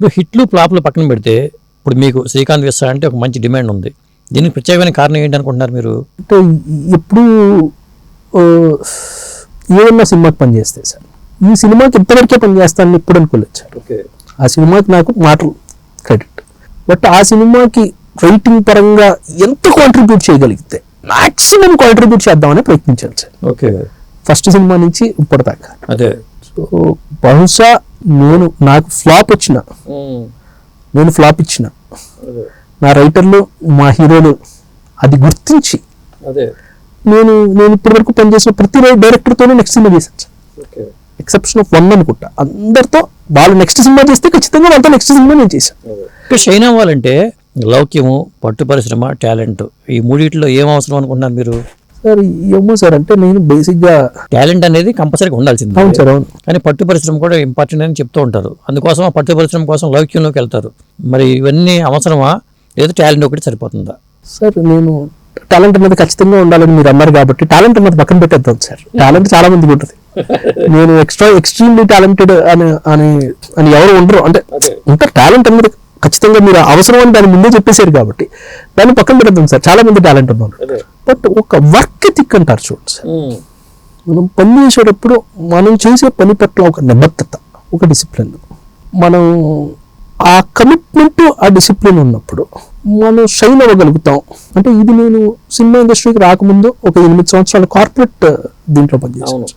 ఇప్పుడు హిట్లు ఫ్లాప్లు పక్కన పెడితే ఇప్పుడు మీకు శ్రీకాంత్ విశ్వ అంటే ఒక మంచి డిమాండ్ ఉంది. దీనికి ప్రత్యేకమైన కారణం ఏంటి అనుకుంటున్నారు మీరు? అంటే ఎప్పుడు ఏదన్నా సినిమాకి పనిచేస్తే సార్, ఈ సినిమాకి ఇంతవరకే పనిచేస్తానని ఎప్పుడు అనుకోలేదు సార్. ఆ సినిమాకి నాకు మాటలు క్రెడిట్, బట్ ఆ సినిమాకి రైటింగ్ పరంగా ఎంత కాంట్రిబ్యూట్ చేయగలిగితే మాక్సిమం కాంట్రిబ్యూట్ చేద్దామని ప్రయత్నించాను సార్. ఫస్ట్ సినిమా నుంచి ఇప్పటిదాకా. అదే సో బహుశా నాకు ఫ్లాప్ ఇచ్చిన నా రైటర్లు, మా హీరోలు అది గుర్తించి నేను ఇప్పటి వరకు పనిచేసిన ప్రతి డైరెక్టర్తోనే నెక్స్ట్ సినిమా చేశాను సార్. ఎక్సెప్షన్ ఆఫ్ వన్ అనుకుంటా. అందరితో వాళ్ళు నెక్స్ట్ సినిమా చేస్తే ఖచ్చితంగా వాళ్ళతో నెక్స్ట్ సినిమా నేను చేశాను. షైన్ అవ్వాలంటే లౌక్యము, పట్టు పరిశ్రమ, టాలెంట్, ఈ మూడిట్లో ఏం అవసరం అనుకుంటున్నారు మీరు? సార్ ఏమో సార్, అంటే నేను బేసిక్గా టాలెంట్ అనేది కంపల్సరీగా ఉండాల్సింది. అవును సార్, అవును. కానీ పట్టు పరిశ్రమ కూడా ఇంపార్టెంట్ అని చెప్తూ ఉంటారు. అందుకోసం ఆ పట్టు పరిశ్రమ కోసం లౌక్యంలోకి వెళ్తారు. మరి ఇవన్నీ అవసరమా, లేదా టాలెంట్ ఒకటి సరిపోతుందా? సార్ నేను టాలెంట్ అనేది ఖచ్చితంగా ఉండాలని మీరు అన్నారు కాబట్టి టాలెంట్ అనేది పక్కన పెట్టేద్దాం సార్. టాలెంట్ చాలా మందికి ఉంటుంది. నేను ఎక్స్ట్రీమ్లీ టాలెంటెడ్ అని ఎవరు ఉండరు. అంటే ఇంకా టాలెంట్ అనేది ఖచ్చితంగా మీరు అవసరం అని దాని ముందే చెప్పేశారు కాబట్టి దాన్ని పక్కన పెట్టేద్దాం సార్. చాలా మంది టాలెంట్ ఉన్నారు, బట్ ఒక వర్క్ ఎథిక్ అంటారు చూడండి సార్. మనం పని చేసేటప్పుడు మనం చేసే పని పట్ల ఒక నిబద్ధత, ఒక డిసిప్లిన్, మనం ఆ కమిట్మెంట్, ఆ డిసిప్లిన్ ఉన్నప్పుడు మనం షైన్ అవ్వగలుగుతాం. అంటే ఇది నేను సినిమా ఇండస్ట్రీకి రాకముందు ఒక 8 సంవత్సరాలు కార్పొరేట్ దీంట్లో పనిచేసాను.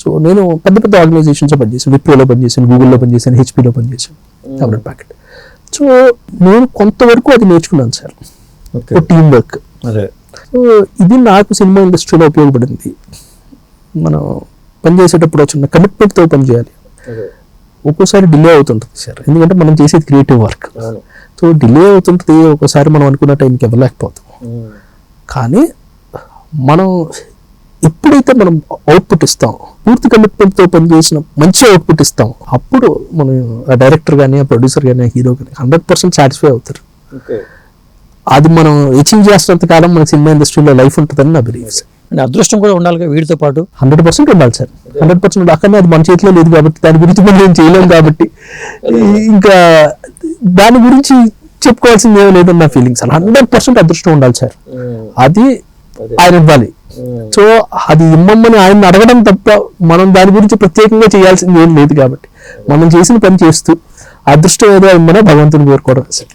సో నేను పెద్ద పెద్ద ఆర్గనైజేషన్స్ పనిచేసాను. విప్రోలో పనిచేసాను, గూగుల్లో పనిచేసాను, హెచ్పీలో పనిచేసాను, టాబ్లెట్ ప్యాకెట్. సో నేను కొంతవరకు అది నేర్చుకున్నాను సార్, టీమ్ వర్క్. సో ఇది నాకు సినిమా ఇండస్ట్రీలో ఉపయోగపడింది. మనం పనిచేసేటప్పుడు చిన్న కమిట్మెంట్తో పనిచేయాలి. ఒక్కోసారి డిలే అవుతుంటుంది సార్, ఎందుకంటే మనం చేసేది క్రియేటివ్ వర్క్. సో డిలే అవుతుంటుంది, ఒక్కోసారి మనం అనుకున్న టైంకి ఇవ్వలేకపోతాం. కానీ మనం ఎప్పుడైతే మనం అవుట్పుట్ ఇస్తాం, పూర్తి కమిట్మెంట్తో పనిచేసిన మంచి అవుట్పుట్ ఇస్తాం, అప్పుడు మనం ఆ డైరెక్టర్ కానీ, ఆ ప్రొడ్యూసర్ కానీ, ఆ హీరో కానీ 100% సాటిస్ఫై అవుతారు. అది మనం అచీవ్ చేస్తున్నంత కాలం మన సినిమా ఇండస్ట్రీలో లైఫ్ ఉంటుందని నా బిలీవ్ సార్. అంటే అదృష్టం కూడా ఉండాలి వీటితో పాటు. 100% ఉండాలి సార్, 100% అక్కడనే. అది మన చేతిలో లేదు కాబట్టి దాని గురించి మనం ఏం చేయలేము కాబట్టి ఇంకా దాని గురించి చెప్పుకోవాల్సింది ఏమీ లేదని నా ఫీలింగ్ సార్. 100% అదృష్టం ఉండాలి సార్, అది ఆయన ఇవ్వాలి. సో అది ఇమ్మమ్మని ఆయన అడగడం తప్ప మనం దాని గురించి ప్రత్యేకంగా చేయాల్సింది ఏం లేదు కాబట్టి మనం చేసిన పని చేస్తూ అదృష్టం ఏదో ఇమ్మని భగవంతుని కోరుకోవడం సార్.